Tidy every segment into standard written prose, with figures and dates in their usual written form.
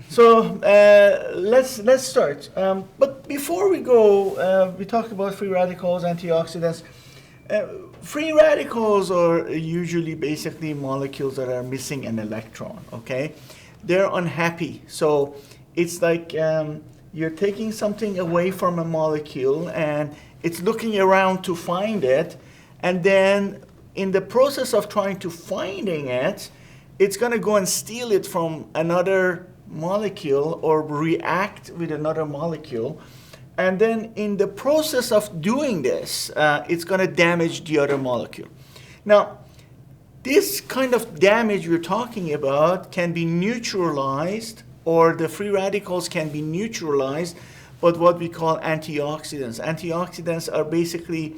So let's start. But before we go, we talked about free radicals, antioxidants. Uh, Free radicals are usually basically molecules that are missing an electron. Okay, they're unhappy. So it's like you're taking something away from a molecule and it's looking around to find it, and then in the process of trying to finding it, it's going to go and steal it from another molecule or react with another molecule. And then in the process of doing this, it's going to damage the other molecule. Now, this kind of damage we're talking about can be neutralized, or the free radicals can be neutralized by what we call antioxidants. Antioxidants are basically,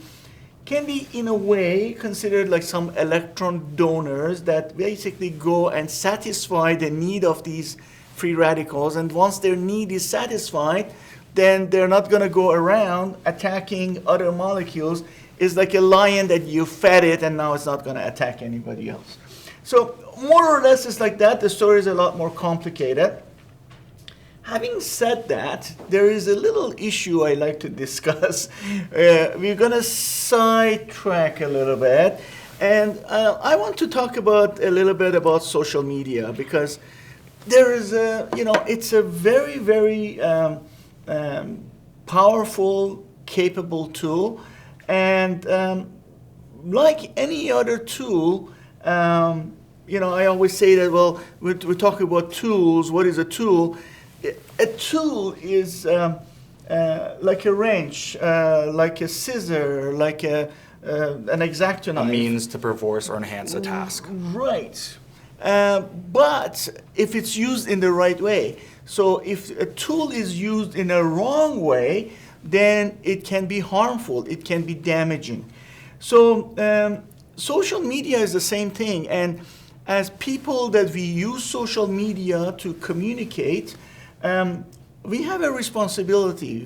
can be in a way considered like some electron donors that basically go and satisfy the need of these free radicals. And once their need is satisfied, then they're not going to go around attacking other molecules. It's like a lion that you fed it and now it's not going to attack anybody else. So more or less it's like that. The story is a lot more complicated. Having said that, there is a little issue I like to discuss. We're going to sidetrack a little bit. And I want to talk about a little bit about social media, because there is a, it's a very, very powerful, capable tool, and like any other tool, I always say that, well, we're talking about tools. What is a tool? A tool is like a wrench, like a scissor, like an X-Acto knife. A means to perforce or enhance a task. Right. But if it's used in the right way, so if a tool is used in a wrong way, then it can be harmful, it can be damaging. So social media is the same thing, and as people that we use social media to communicate, we have a responsibility.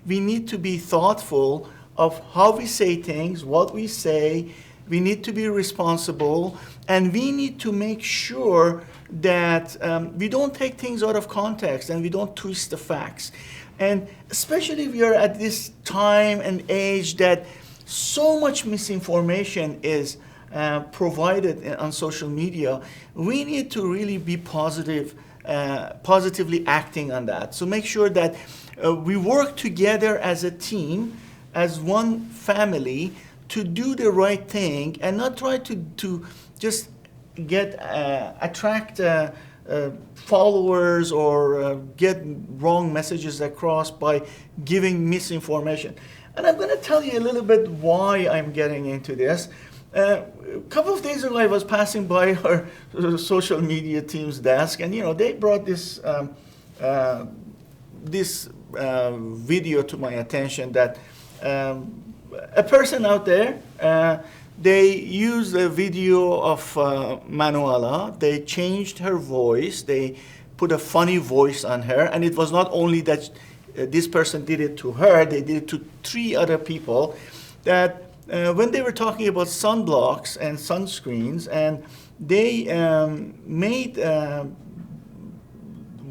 We need to be thoughtful of how we say things, what we say. We need to be responsible, and we need to make sure that we don't take things out of context and we don't twist the facts. And especially we are at this time and age that so much misinformation is provided on social media. We need to really be positively acting on that. So make sure that we work together as a team, as one family, to do the right thing and not try to just attract followers or get wrong messages across by giving misinformation. And I'm going to tell you a little bit why I'm getting into this. A couple of days ago, I was passing by our social media team's desk, and they brought this video to my attention that a person out there, they used a video of Manuela. They changed her voice. They put a funny voice on her, and it was not only that this person did it to her, they did it to 3 other people, that when they were talking about sunblocks and sunscreens, and they made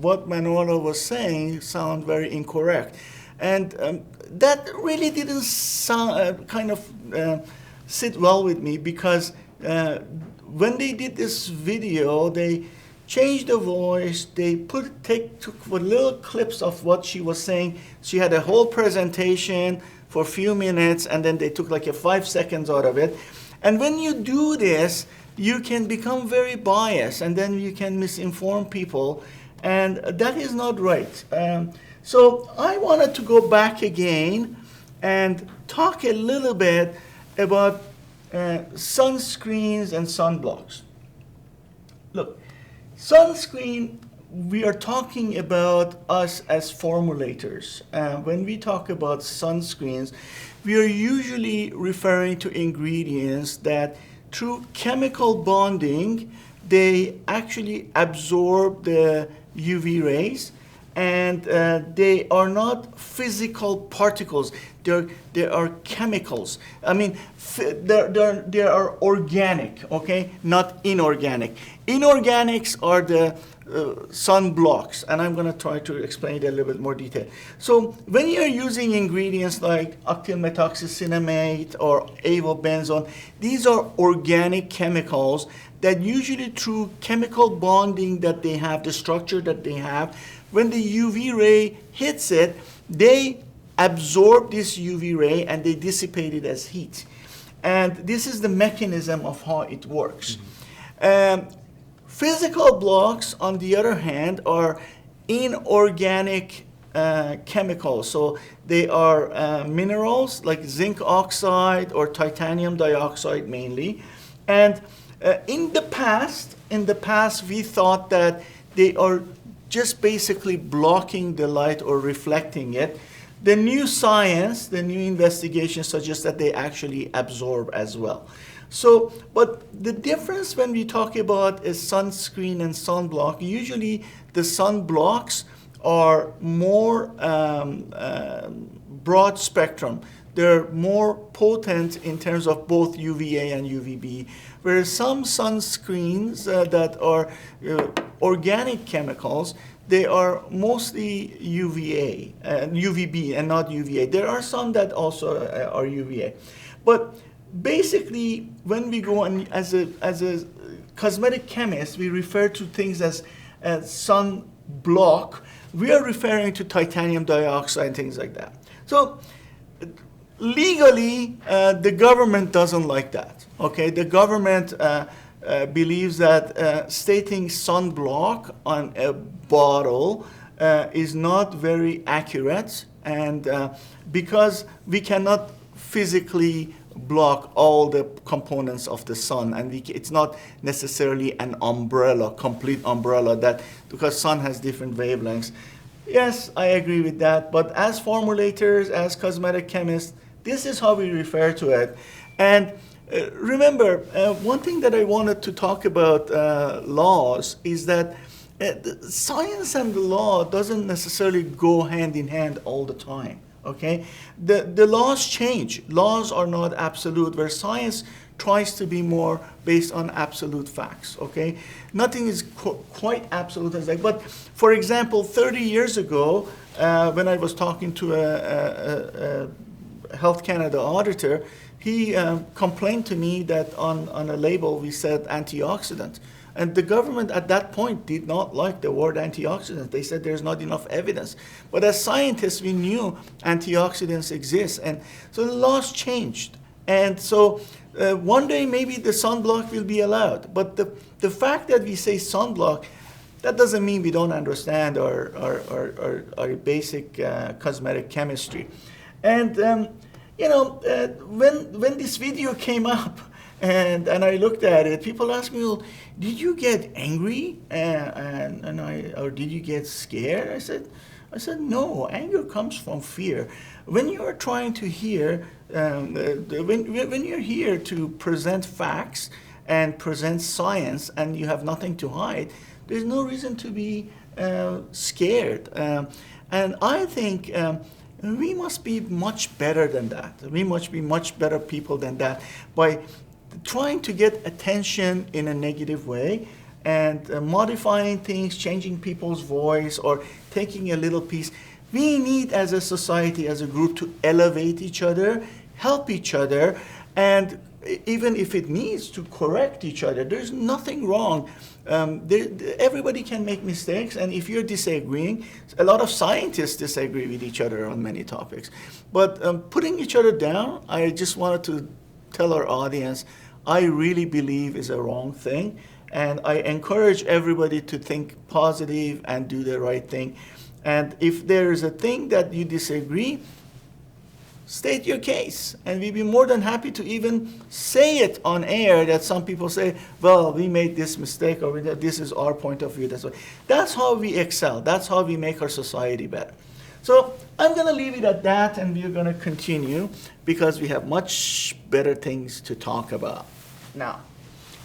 what Manuela was saying sound very incorrect. And that really didn't sound, sit well with me, because when they did this video, they changed the voice, they took little clips of what she was saying. She had a whole presentation for a few minutes, and then they took like 5 seconds out of it. And when you do this, you can become very biased, and then you can misinform people, and that is not right. So I wanted to go back again and talk a little bit about sunscreens and sunblocks. Look, sunscreen, we are talking about us as formulators. When we talk about sunscreens, we are usually referring to ingredients that through chemical bonding, they actually absorb the UV rays, and they are not physical particles. They are chemicals. I mean, they are organic, okay, not inorganic. Inorganics are the sunblocks, and I'm going to try to explain it a little bit more detail. So when you're using ingredients like octyl methoxycinnamate or avobenzone, these are organic chemicals that usually through chemical bonding that they have, the structure that they have, when the UV ray hits it, they absorb this UV ray and they dissipate it as heat. And this is the mechanism of how it works. Physical blocks, on the other hand, are inorganic chemicals. So they are minerals like zinc oxide or titanium dioxide mainly. And in the past, we thought that they are just basically blocking the light or reflecting it. The new science, the new investigation suggests that they actually absorb as well. So, but the difference when we talk about a sunscreen and sunblock, usually the sunblocks are more broad spectrum. They're more potent in terms of both UVA and UVB, whereas some sunscreens that are organic chemicals, they are mostly UVA, UVB, and not UVA. There are some that also are UVA. But basically, when we go on as a cosmetic chemist, we refer to things as sunblock. We are referring to titanium dioxide and things like that. So legally, the government doesn't like that. Okay, the government believes that stating sunblock on a bottle is not very accurate, and because we cannot physically block all the components of the sun, and it's not necessarily an umbrella, complete umbrella, that because sun has different wavelengths. Yes, I agree with that, but as formulators, as cosmetic chemists, this is how we refer to it. And remember, one thing that I wanted to talk about laws is that science and the law doesn't necessarily go hand in hand all the time. Okay, the laws change. Laws are not absolute, where science tries to be more based on absolute facts. Okay, nothing is quite absolute as that. But for example, 30 years ago, when I was talking to a Health Canada auditor, he complained to me that on a label we said antioxidant. And the government at that point did not like the word antioxidant. They said there's not enough evidence. But as scientists, we knew antioxidants exist. And so the laws changed. And so one day maybe the sunblock will be allowed. But the fact that we say sunblock, that doesn't mean we don't understand our basic cosmetic chemistry. And when this video came up, and I looked at it, people asked me, well, did you get angry? Or did you get scared? I said, no, anger comes from fear. When you are trying to hear, when you're here to present facts and present science and you have nothing to hide, there's no reason to be scared. And I think we must be much better than that. We must be much better people than that by trying to get attention in a negative way and modifying things, changing people's voice, or taking a little piece. We need, as a society, as a group, to elevate each other, help each other, and even if it needs to correct each other, there's nothing wrong. Everybody can make mistakes, and if you're disagreeing, a lot of scientists disagree with each other on many topics. But putting each other down, I just wanted to tell our audience, I really believe is a wrong thing, and I encourage everybody to think positive and do the right thing. And if there is a thing that you disagree, state your case, and we'd be more than happy to even say it on air, that some people say, well, we made this mistake, or this is our point of view. That's how we excel. That's how we make our society better. So I'm going to leave it at that, and we're going to continue because we have much better things to talk about. Now,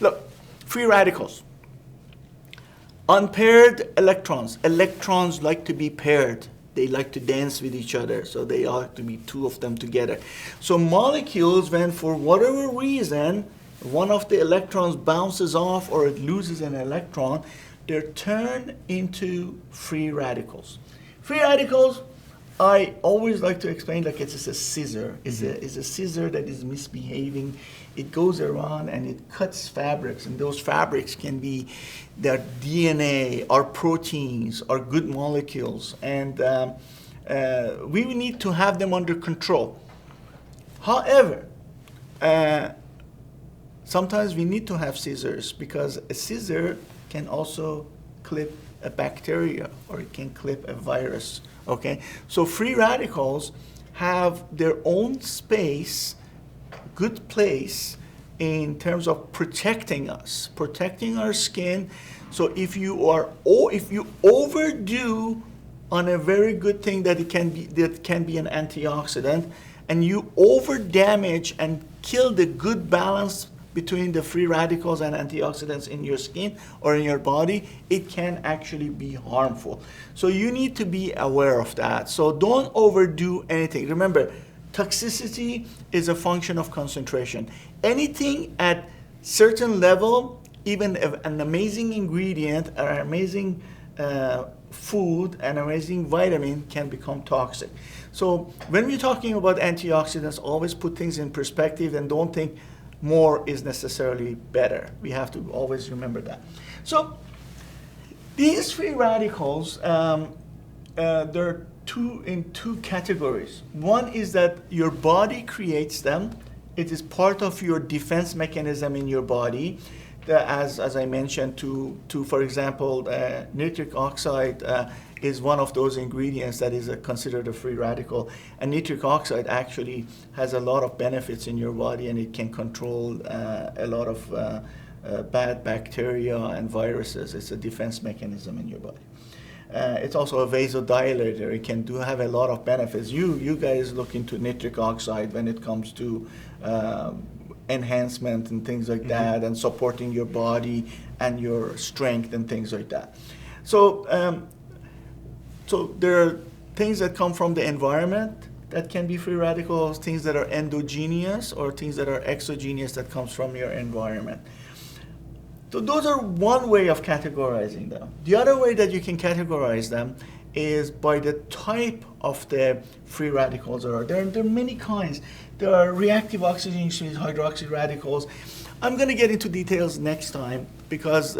look, free radicals. Unpaired electrons. Electrons like to be paired. they like to dance with each other, so they ought to be two of them together. So molecules, when for whatever reason one of the electrons bounces off or it loses an electron, they're turned into free radicals. Free radicals, I always like to explain like it's just a scissor. It's a scissor that is misbehaving. It goes around and it cuts fabrics, and those fabrics can be their DNA, or proteins, or good molecules, and we need to have them under control. However, sometimes we need to have scissors because a scissor can also clip a bacteria or it can clip a virus. Okay, so free radicals have their own space, good place in terms of protecting us, protecting our skin. So if you overdo on a very good thing that can be an antioxidant, and you over damage and kill the good balance between the free radicals and antioxidants in your skin or in your body, it can actually be harmful. So you need to be aware of that. So don't overdo anything. Remember, toxicity is a function of concentration. Anything at certain level, even an amazing ingredient or an amazing food, an amazing vitamin can become toxic. So when we're talking about antioxidants, always put things in perspective and don't think more is necessarily better. We have to always remember that. So these free radicals, there are two categories. One is that your body creates them. It is part of your defense mechanism in your body. As I mentioned, for example, nitric oxide is one of those ingredients that is considered a free radical. And nitric oxide actually has a lot of benefits in your body, and it can control a lot of bad bacteria and viruses. It's a defense mechanism in your body. It's also a vasodilator. It can have a lot of benefits. You guys look into nitric oxide when it comes to enhancement and things like that, and supporting your body and your strength and things like that. So, so there are things that come from the environment that can be free radicals, things that are endogenous or things that are exogenous that comes from your environment. So those are one way of categorizing them. The other way that you can categorize them is by the type of the free radicals there are. There are many kinds. There are reactive oxygen-species hydroxy radicals. I'm going to get into details next time because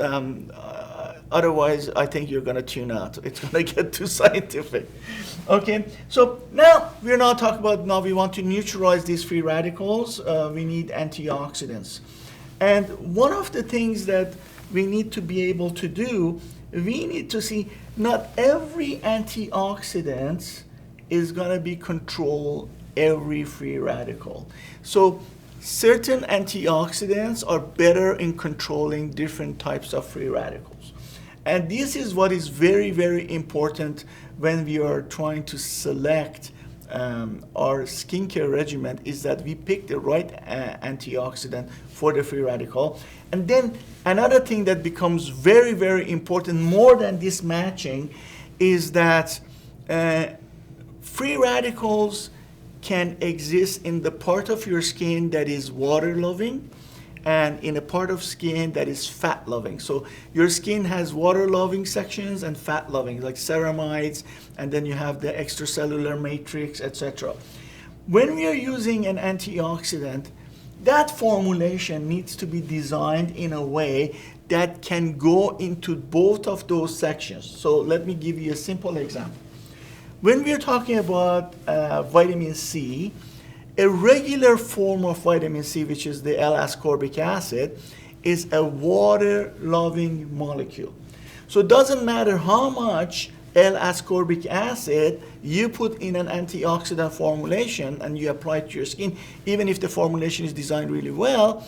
otherwise I think you're going to tune out. It's going to get too scientific. Okay, so now we're not talking about, now we want to neutralize these free radicals. We need antioxidants. And one of the things that we need to be able to do, we need to see not every antioxidant is going to be control every free radical. So certain antioxidants are better in controlling different types of free radicals. And this is what is very, very important when we are trying to select our skincare regimen, is that we pick the right antioxidant for the free radical. And then another thing that becomes very, very important, more than this matching, is that free radicals can exist in the part of your skin that is water loving and in a part of skin that is fat loving. So your skin has water loving sections and fat loving, like ceramides, and then you have the extracellular matrix, etc. When we are using an antioxidant, that formulation needs to be designed in a way that can go into both of those sections. So let me give you a simple example. When we are talking about vitamin C, a regular form of vitamin C, which is the L-ascorbic acid, is a water-loving molecule. So it doesn't matter how much L-ascorbic acid you put in an antioxidant formulation and you apply it to your skin, even if the formulation is designed really well,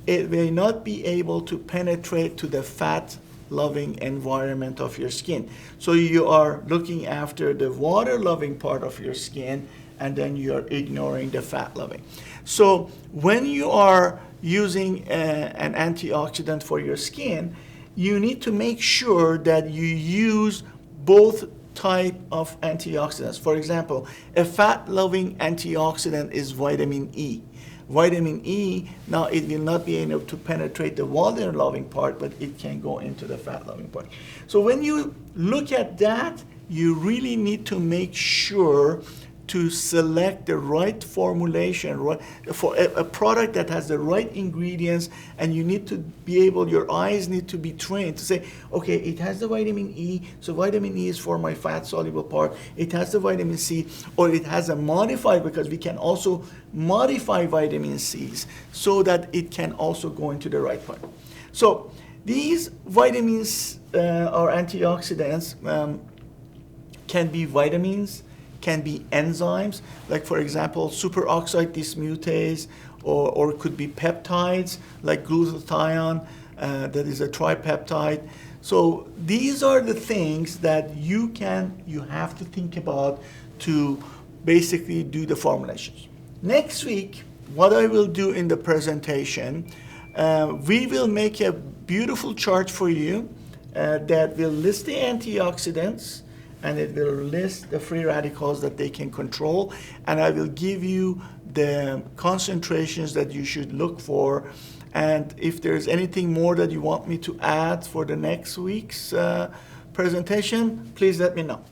it may not be able to penetrate to the fat-loving environment of your skin. So you are looking after the water-loving part of your skin, and then you are ignoring the fat-loving. So when you are using an antioxidant for your skin, you need to make sure that you use both type of antioxidants. For example, a fat-loving antioxidant is vitamin E. Vitamin E, now it will not be able to penetrate the water-loving part, but it can go into the fat-loving part. So when you look at that, you really need to make sure to select the right formulation, right, for a product that has the right ingredients, and you need to be able, your eyes need to be trained to say, okay, it has the vitamin E, so vitamin E is for my fat-soluble part, it has the vitamin C, or it has a modified, because we can also modify vitamin C's so that it can also go into the right part. So these vitamins or antioxidants can be vitamins, can be enzymes, like for example, superoxide dismutase, or it could be peptides, like glutathione, that is a tripeptide. So these are the things that you have to think about to basically do the formulations. Next week, what I will do in the presentation, we will make a beautiful chart for you that will list the antioxidants, and it will list the free radicals that they can control, and I will give you the concentrations that you should look for. And if there's anything more that you want me to add for the next week's presentation, please let me know.